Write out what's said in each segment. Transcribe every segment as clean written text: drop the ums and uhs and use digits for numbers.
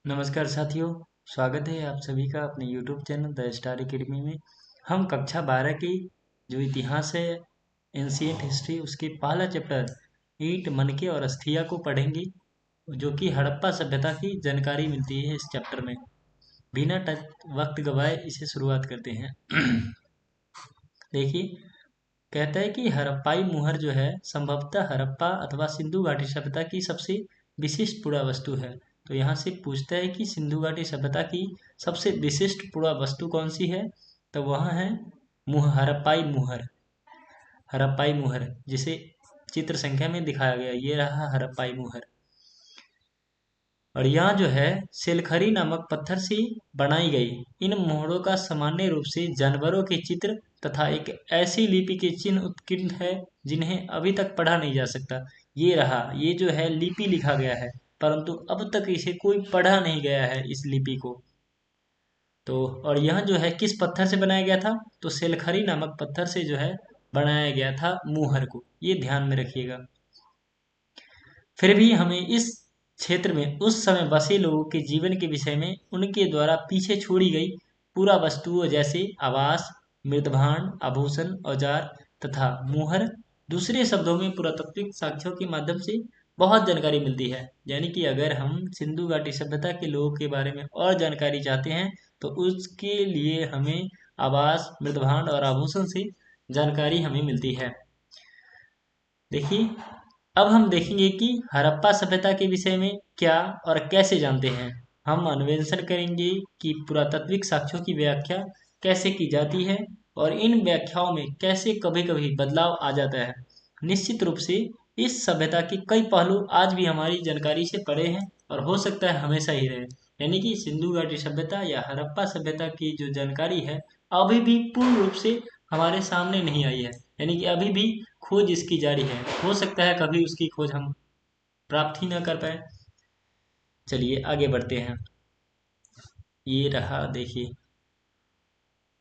नमस्कार साथियों। स्वागत है आप सभी का अपने YouTube channel the star academy में। हम कक्षा 12 की जो इतिहास है, एंशियंट हिस्ट्री, उसके पहला चैप्टर ईंट, मनके और अस्थिया को पढ़ेंगे, जो कि हड़प्पा सभ्यता की जानकारी मिलती है इस चैप्टर में। बिना वक्त गवाए इसे शुरुआत करते हैं। देखिए, कहता है कि हड़प्पाई मुहर जो है संभवतः हड़प्पा अथवा सिंधु घाटी सभ्यता की सबसे विशिष्ट पुरावस्तु है। तो यहाँ से पूछता है कि सिंधु घाटी सभ्यता की सबसे विशिष्ट पुरावस्तु कौन सी है। तो वह है हड़प्पाई मुहर। हड़प्पाई मुहर जिसे चित्र संख्या में दिखाया गया, ये रहा हड़प्पाई मुहर। और यहाँ जो है सेलखरी नामक पत्थर से बनाई गई इन मोहरों का सामान्य रूप से जानवरों के चित्र तथा एक ऐसी लिपि के चिन्ह उत्कीर्ण है जिन्हें अभी तक पढ़ा नहीं जा सकता। ये रहा, ये जो है लिपि लिखा गया है, परंतु अब तक इसे कोई पढ़ा नहीं गया है इस लिपि को। तो और यह जो है किस पत्थर से बनाया गया था, तो सेलखरी नामक पत्थर से जो है बनाया गया था मुहर को, ये ध्यान में रखिएगा। फिर भी हमें इस क्षेत्र में उस समय बसे लोगों के जीवन के विषय में उनके द्वारा पीछे छोड़ी गई पूरा वस्तुओं जैसे आवास, मृदभांड, आभूषण, औजार तथा मुहर, दूसरे शब्दों में पुरातात्विक साक्ष्यों के माध्यम से बहुत जानकारी मिलती है। यानी कि अगर हम सिंधु घाटी सभ्यता के लोगों के बारे में और जानकारी चाहते हैं तो उसके लिए हमें आवास, मृदभांड और आभूषण से जानकारी हमें मिलती है। देखिए, अब हम देखेंगे कि हड़प्पा सभ्यता के विषय में क्या और कैसे जानते हैं। हम अन्वेषण करेंगे कि पुरातात्विक साक्ष्यों की व्याख्या कैसे की जाती है और इन व्याख्याओं में कैसे कभी-कभी बदलाव आ जाता है। निश्चित रूप से इस सभ्यता के कई पहलू आज भी हमारी जानकारी से परे हैं और हो सकता है हमेशा ही रहे। यानी कि सिंधु घाटी सभ्यता या हड़प्पा सभ्यता की जो जानकारी है अभी भी पूर्ण रूप से हमारे सामने नहीं आई है। यानी कि अभी भी खोज इसकी जारी है, हो सकता है कभी उसकी खोज हम प्राप्त ही ना कर पाए। चलिए आगे बढ़ते हैं। ये रहा, देखिए,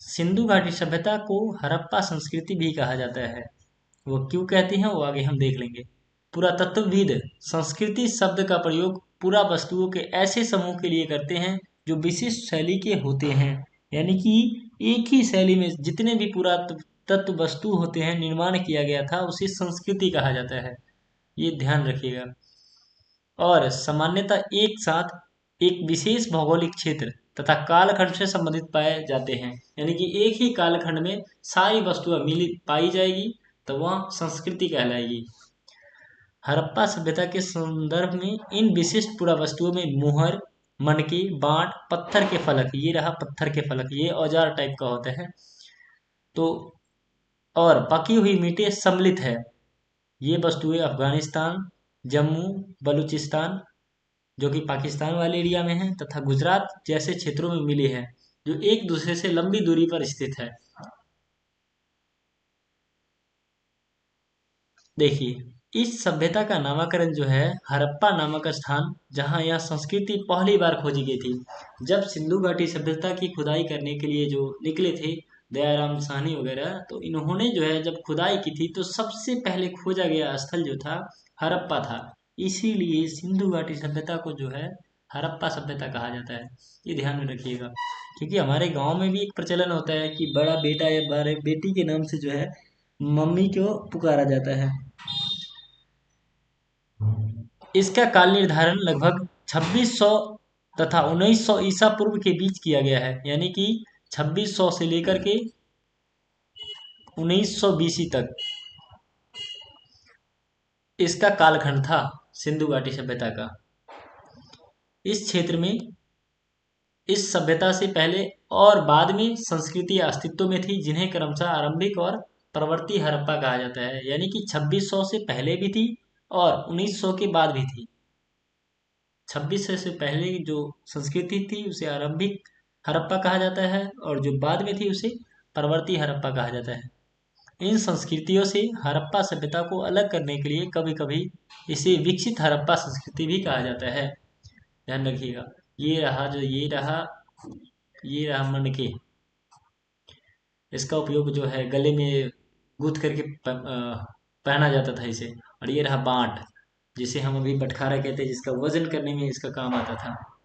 सिंधु घाटी सभ्यता को हड़प्पा संस्कृति भी कहा जाता है। वो क्यों कहते हैं वो आगे हम देख लेंगे। पुरातत्वविद संस्कृति शब्द का प्रयोग पुरा वस्तुओं के ऐसे समूह के लिए करते हैं जो विशिष्ट शैली के होते हैं। यानी कि एक ही शैली में जितने भी पुरातत्व वस्तु होते हैं निर्माण किया गया था उसे संस्कृति कहा जाता है, ये ध्यान रखिएगा। और सामान्यतः एक साथ एक विशेष भौगोलिक क्षेत्र तथा कालखंड से संबंधित पाए जाते हैं। यानी कि एक ही कालखंड में सारी वस्तुएं मिली पाई जाएगी तो वह संस्कृति कहलाएगी। हड़प्पा सभ्यता के संदर्भ में इन विशिष्ट पुरावस्तुओं में मुहर, मनके, बांट, पत्थर के फलक, ये रहा पत्थर के फलक, ये औजार टाइप का होता है, तो और पकी हुई ईंटें सम्मिलित है। ये वस्तुएं अफगानिस्तान, जम्मू, बलूचिस्तान जो कि पाकिस्तान वाले एरिया में है तथा गुजरात जैसे क्षेत्रों में मिली है जो एक दूसरे से लंबी दूरी पर स्थित है। देखिए, इस सभ्यता का नामकरण जो है हड़प्पा नामक स्थान जहां यह संस्कृति पहली बार खोजी गई थी। जब सिंधु घाटी सभ्यता की खुदाई करने के लिए जो निकले थे दयाराम साहनी वगैरह, तो इन्होंने जो है जब खुदाई की थी तो सबसे पहले खोजा गया स्थल जो था हड़प्पा था। इसीलिए सिंधु घाटी सभ्यता को जो है हड़प्पा सभ्यता कहा जाता है, ये ध्यान में रखिएगा। क्योंकि हमारे गांव में भी एक प्रचलन होता है कि बड़ा बेटा या बड़े बेटी के नाम से जो है मम्मी को पुकारा जाता है। इसका काल निर्धारण लगभग 2600 तथा 1900 ईसा पूर्व के बीच किया गया है। यानी कि 2600 से लेकर के 1900 बीसी तक इसका कालखंड था सिंधु घाटी सभ्यता का। इस क्षेत्र में इस सभ्यता से पहले और बाद में संस्कृति अस्तित्व में थी जिन्हें क्रमशः आरंभिक और प्रवर्ती हड़प्पा कहा जाता है। यानी कि 2600 से पहले भी थी और 1900 के बाद भी थी। 2600 से पहले की जो संस्कृति थी उसे आरंभिक हड़प्पा कहा जाता है और जो बाद में थी उसे परवर्ती हड़प्पा कहा जाता है। इन संस्कृतियों से हड़प्पा सभ्यता को अलग करने के लिए कभी कभी इसे विकसित हड़प्पा संस्कृति भी कहा जाता है, ध्यान रखिएगा। ये रहा मनके, इसका उपयोग जो है गले में गूंथ करके पहना जाता था इसे। और ये रहा बांट, जिसे हम अभी बटखारा कहते हैं, जिसका वजन करने में इसका काम आता था।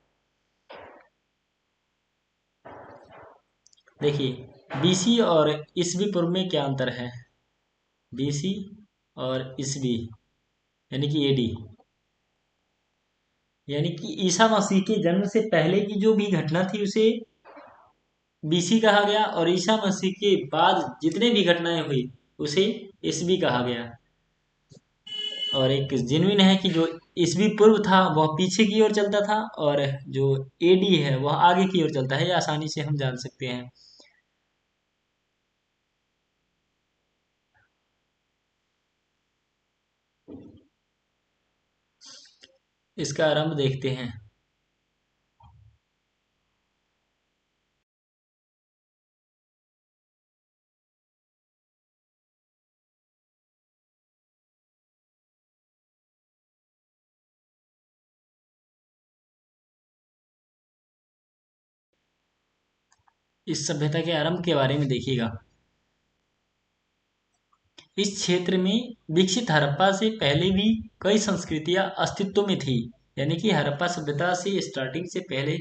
देखिए बीसी और ईसवी पूर्व में क्या अंतर है। बीसी और ईसवी यानी कि एडी, यानी कि ईसा मसीह के जन्म से पहले की जो भी घटना थी उसे बीसी कहा गया, और ईसा मसीह के बाद जितने भी घटनाएं हुई उसे ईसवी कहा गया। और एक जेन्युइन है कि जो ईसवी पूर्व था वह पीछे की ओर चलता था, और जो एडी है वह आगे की ओर चलता है, ये आसानी से हम जान सकते हैं। इसका आरंभ देखते हैं। इस सभ्यता के आरंभ के बारे में देखिएगा। इस क्षेत्र में विकसित हड़प्पा से पहले भी कई संस्कृतियां अस्तित्व में थी, यानी कि हड़प्पा सभ्यता से स्टार्टिंग से पहले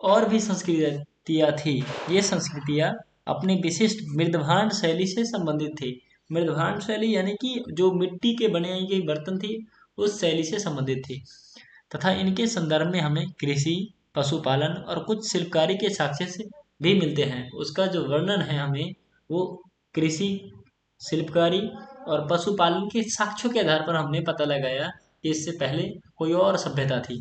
और भी संस्कृतियां थी। ये संस्कृतियां अपने विशिष्ट मृदभांड शैली से संबंधित थी। मृदभांड शैली यानी कि जो मिट्टी के बने गए बर्तन थे उस शैली से संबंधित थी, तथा इनके संदर्भ में हमें कृषि, पशुपालन और कुछ शिल्पकारी के साक्ष्य से भी मिलते हैं। उसका जो वर्णन है हमें वो कृषि, शिल्पकारी और पशुपालन के साक्ष्यों के आधार पर हमने पता लगाया कि इससे पहले कोई और सभ्यता थी।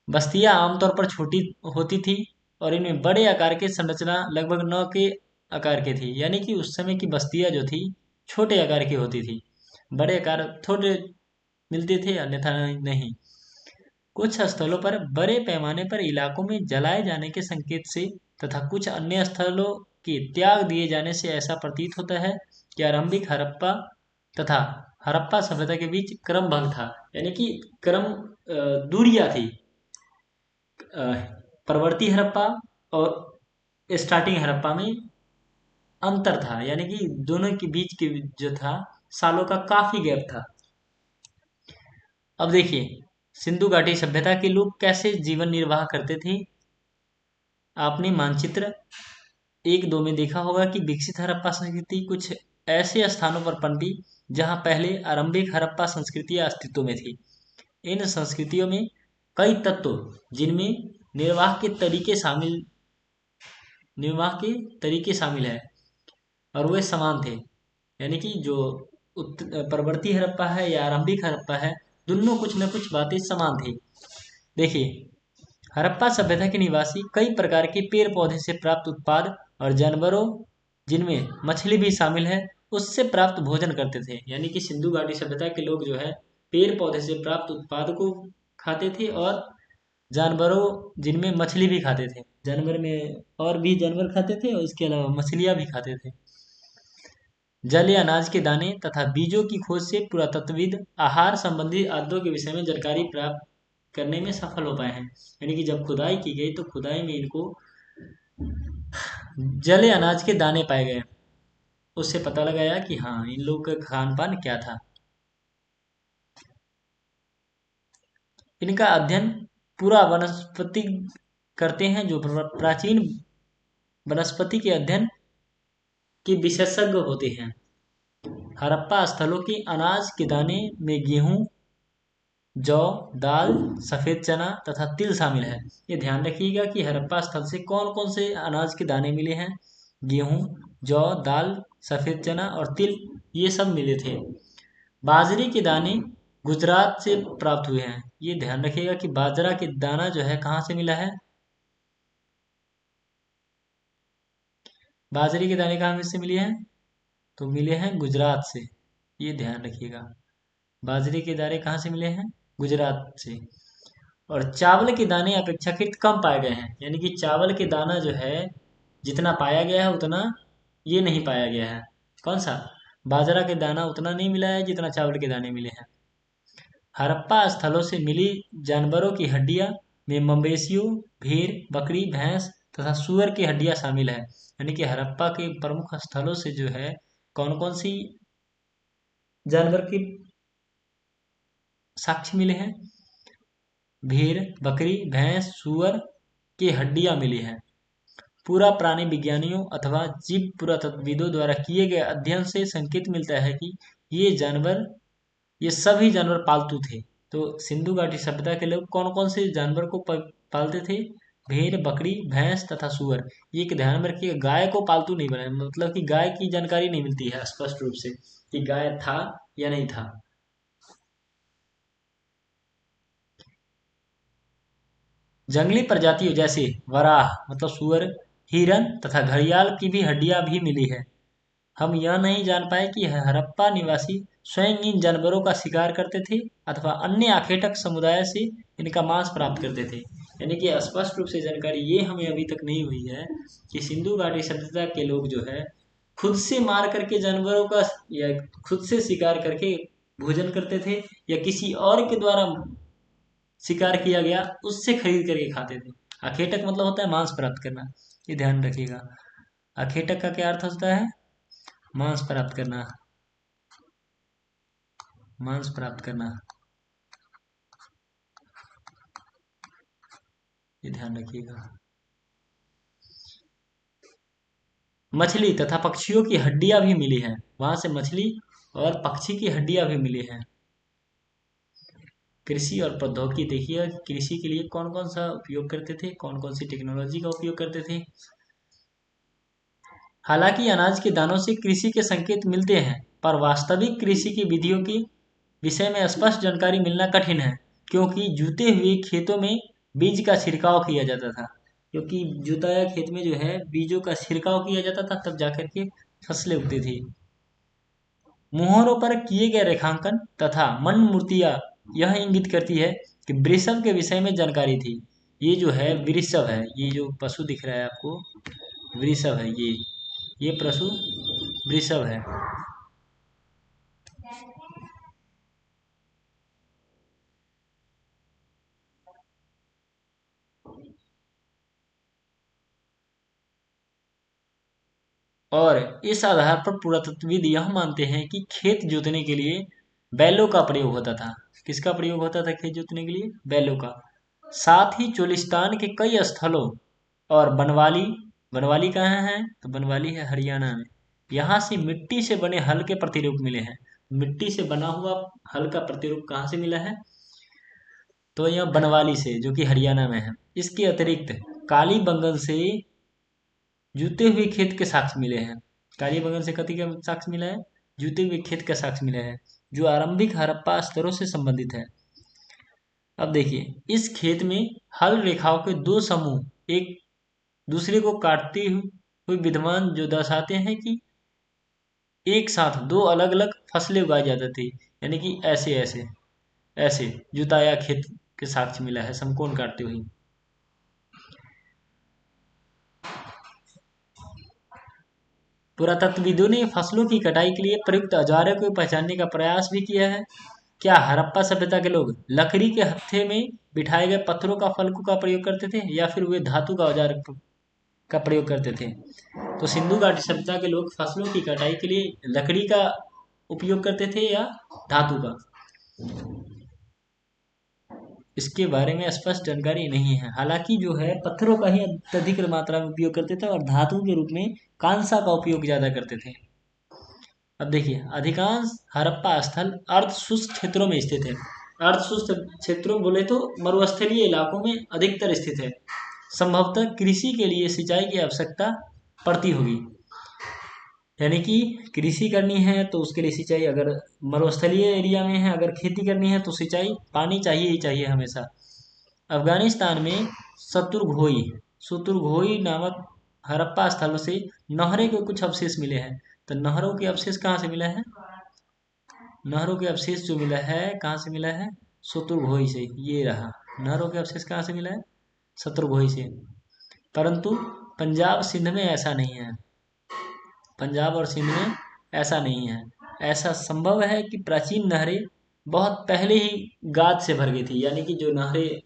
बस्तियां आमतौर पर छोटी होती थी और इनमें बड़े आकार के संरचना लगभग 9 के आकार की थी, यानी कि उस समय की बस्तियां जो थी छोटे आकार की होती थी। बड़े आकार थोड़े मिलते थे, अन्यथा नहीं। कुछ स्थलों पर बड़े पैमाने पर इलाकों में जलाए जाने के संकेत से तथा कुछ अन्य स्थलों के त्याग दिए जाने से ऐसा प्रतीत होता है कि आरंभिक हड़प्पा तथा हड़प्पा सभ्यता के बीच क्रमभंग था, यानी कि क्रम दूरियां थी। अ, परवर्ती हड़प्पा और स्टार्टिंग हड़प्पा में अंतर था, यानी कि दोनों के बीच के जो था सालों का काफी गैप था। अब देखिए सिंधु घाटी सभ्यता के लोग कैसे जीवन निर्वाह करते थे। आपने मानचित्र एक दो में देखा होगा कि विकसित हड़प्पा संस्कृति कुछ ऐसे स्थानों पर पनपी जहां पहले आरंभिक हड़प्पा संस्कृतियां अस्तित्व में थी। इन संस्कृतियों में कई तत्व जिनमें निर्वाह के तरीके शामिल निर्वाह के तरीके शामिल है और वे समान थे, यानी कि जो परवर्ती हड़प्पा है या आरंभिक हड़प्पा है, दोनों कुछ न कुछ बातें समान थी। देखिए हड़प्पा सभ्यता के निवासी कई प्रकार के पेड़ पौधे से प्राप्त उत्पाद और जानवरों, जिनमें मछली भी शामिल है, उससे प्राप्त भोजन करते थे। यानी कि सिंधु घाटी सभ्यता के लोग जो है पेड़ पौधे से प्राप्त उत्पाद को खाते थे, और जानवरों जिनमें मछली भी खाते थे। जानवर में और भी जानवर खाते थे और इसके अलावा मछलियाँ भी खाते थे। जल या अनाज के दाने तथा बीजों की खोज से पुरातत्वविद आहार संबंधी आदतों के विषय में जानकारी प्राप्त करने में सफल हो पाए हैं। यानी कि जब खुदाई की गई तो खुदाई में इनको जल या अनाज के दाने पाए गए, उससे पता लगाया कि हाँ इन लोगों का खान पान क्या था। इनका अध्ययन पूरा वनस्पति करते हैं, जो प्राचीन वनस्पति के अध्ययन के विशेषज्ञ होते हैं। हड़प्पा स्थलों के अनाज के दाने में गेहूं, जौ, दाल, सफेद चना तथा तिल शामिल है। ये ध्यान रखिएगा कि हड़प्पा स्थल से कौन कौन से अनाज के दाने मिले हैं। गेहूं, जौ, दाल, सफेद चना और तिल, ये सब मिले थे। बाजरे के दाने गुजरात से प्राप्त हुए हैं। ये ध्यान रखिएगा कि बाजरा के दाना जो है कहाँ से मिला है। बाजरे के दाने कहाँ से मिले हैं, तो मिले हैं गुजरात से। ये ध्यान रखिएगा, बाजरे के दाने कहाँ से मिले हैं, गुजरात से। और चावल के दाने अपेक्षाकृत कम पाए गए हैं, यानी कि चावल के दाना जो है जितना पाया गया है उतना ये नहीं पाया गया है। कौन सा, बाजरा के दाना उतना नहीं मिला है जितना चावल के दाने मिले हैं। हड़प्पा स्थलों से मिली जानवरों की हड्डियां में मवेशियों, भेड़, बकरी, भैंस तथा सूअर की हड्डियां शामिल है। यानी कि हड़प्पा के प्रमुख स्थलों से जो है कौन कौन सी जानवर की साक्ष्य मिले हैं, भेड़, बकरी, भैंस, सूअर की हड्डियां मिली हैं। पूरा प्राणी विज्ञानियों अथवा जीव पुरातत्वविदों द्वारा किए गए अध्ययन से संकेत मिलता है कि ये जानवर ये सभी जानवर पालतू थे। तो सिंधु घाटी सभ्यता के लोग कौन कौन से जानवर को पालते थे? भेड़, बकरी, भैंस तथा सुअर। ये एक ध्यान में रखिए, गाय को पालतू नहीं बनाया, मतलब कि गाय की जानकारी नहीं मिलती है स्पष्ट रूप से कि गाय था या नहीं था। जंगली प्रजातियों जैसे वराह मतलब सुअर, हिरन तथा घड़ियाल की भी हड्डियां भी मिली है। हम यह नहीं जान पाए कि हड़प्पा निवासी स्वयं इन जानवरों का शिकार करते थे अथवा अन्य आखेटक समुदाय से इनका मांस प्राप्त करते थे। यानी कि स्पष्ट रूप से जानकारी ये हमें अभी तक नहीं हुई है कि सिंधु घाटी सभ्यता के लोग जो है खुद से मार करके जानवरों का या खुद से शिकार करके भोजन करते थे, या किसी और के द्वारा शिकार किया गया उससे खरीद करके खाते थे। अखेटक मतलब होता है मांस प्राप्त करना, ये ध्यान रखिएगा। अखेटक का क्या अर्थ होता है? मांस प्राप्त करना, मांस प्राप्त करना, ये ध्यान रखिएगा। मछली तथा पक्षियों की हड्डियां भी मिली हैं, वहां से मछली और पक्षी की हड्डियां भी मिली हैं। कृषि और प्रौद्योगिकी देखिए, कृषि के लिए कौन कौन सा उपयोग करते थे, कौन कौन सी टेक्नोलॉजी का उपयोग करते थे। हालांकि अनाज के दानों से कृषि के संकेत मिलते हैं, पर वास्तविक कृषि की विधियों के विषय में स्पष्ट जानकारी मिलना कठिन है, क्योंकि जुते हुए खेतों में बीज का छिड़काव किया जाता था। क्योंकि जुताया खेत में जो है बीजों का छिड़काव किया जाता था, तब जाकर के फसलें उगती थी। मुहरों पर किए गए रेखांकन तथा मन मूर्तियां यह इंगित करती है कि वृषभ के विषय में जानकारी थी। ये जो है वृषभ है, ये जो पशु दिख रहा है आपको वृषभ है, ये पशु वृषभ है। और इस आधार पर पुरातत्वविद यह मानते हैं कि खेत जोतने के लिए बैलों का प्रयोग होता था। किसका प्रयोग होता था खेत जोतने के लिए? बैलों का। साथ ही चोलिस्तान के कई स्थलों और बनवाली, बनवाली कहाँ है? तो बनवाली है हरियाणा में। यहाँ से मिट्टी से बने हल के प्रतिरूप मिले हैं। मिट्टी से बना हुआ हल का प्रतिरूप कहाँ से मिला है? तो यह बनवाली से, जो कि हरियाणा में है। इसके अतिरिक्त काली बंगल से जूते हुए खेत के साक्ष्य मिले हैं। काली बंगल से कथी का साक्ष्य मिला है? जूते हुए खेत का साक्ष्य मिला है, जो आरंभिक हड़प्पा स्तरों से संबंधित है। अब देखिए, इस खेत में हल रेखाओं के दो समूह एक दूसरे को काटते हुए विद्यमान, जो दर्शाते हैं कि एक साथ दो अलग अलग फसलें उगाई जाती थी। यानी कि ऐसे ऐसे ऐसे जुताया खेत के साक्ष्य मिला है समकोण काटते हुए। पुरातत्वविदों ने फसलों की कटाई के लिए प्रयुक्त औजारों को पहचानने का प्रयास भी किया है। क्या हड़प्पा सभ्यता के लोग लकड़ी के हत्थे में बिठाए गए पत्थरों का फलकों का प्रयोग करते थे, या फिर वे धातु का औजार का प्रयोग करते थे? तो सिंधु घाटी सभ्यता के लोग फसलों की कटाई के लिए लकड़ी का उपयोग करते थे या धातु का? इसके बारे में स्पष्ट जानकारी नहीं है। हालांकि जो है पत्थरों का ही अत्यधिक मात्रा में उपयोग करते थे और धातु के रूप में कांसा का उपयोग ज्यादा करते थे। अब देखिए, अधिकांश हड़प्पा स्थल अर्ध शुष्क क्षेत्रों में स्थित है। अर्ध शुष्क क्षेत्रों बोले तो मरुस्थलीय इलाकों में अधिकतर स्थित है। संभवतः कृषि के लिए सिंचाई की आवश्यकता पड़ती होगी। यानी कि कृषि करनी है तो उसके लिए सिंचाई, अगर मरुस्थलीय एरिया में है, अगर खेती करनी है तो सिंचाई पानी चाहिए ही चाहिए हमेशा। अफगानिस्तान में शतुरघोई शतुरघोई नामक हड़प्पा स्थलों से नहरें के कुछ अवशेष मिले हैं। तो नहरों के अवशेष कहाँ से मिला है? नहरों के अवशेष जो मिला है कहाँ से मिला है? शत्रुभोई से। ये रहा, नहरों के अवशेष कहाँ से मिला है? शत्रुभोई से। परंतु पंजाब सिंध में ऐसा नहीं है। पंजाब और सिंध में ऐसा नहीं है। ऐसा संभव है कि प्राचीन नहरें बहुत पहले ही गाद से भर गई थी। यानी कि जो नहरें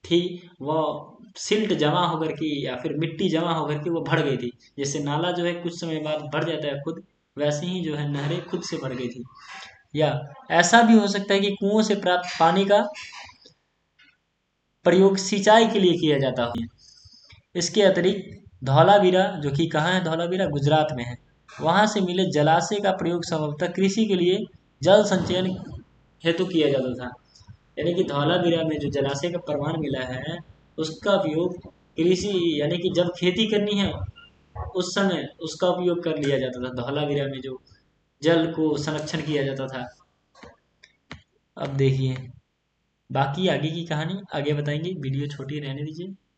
थी वह सिल्ट जमा होकर के या फिर मिट्टी जमा होकर के वो भर गई थी। जैसे नाला जो है कुछ समय बाद भर जाता है खुद, वैसे ही जो है नहरें खुद से भर गई थी। या ऐसा भी हो सकता है कि कुओं से प्राप्त पानी का प्रयोग सिंचाई के लिए किया जाता हो। इसके अतिरिक्त धौलावीरा, जो कि कहाँ है धौलावीरा, गुजरात में है, वहां से मिले जलाशय का प्रयोग संभवतः कृषि के लिए जल संचयन हेतु किया जाता था। यानी कि धौलावीरा में जो जलाशय का प्रमाण मिला है, उसका उपयोग कृषि, यानी कि जब खेती करनी है उस समय उसका उपयोग कर लिया जाता था। धौलावीरा में जो जल को संरक्षण किया जाता था। अब देखिए बाकी आगे की कहानी आगे बताएंगे, वीडियो छोटी रहने दीजिए।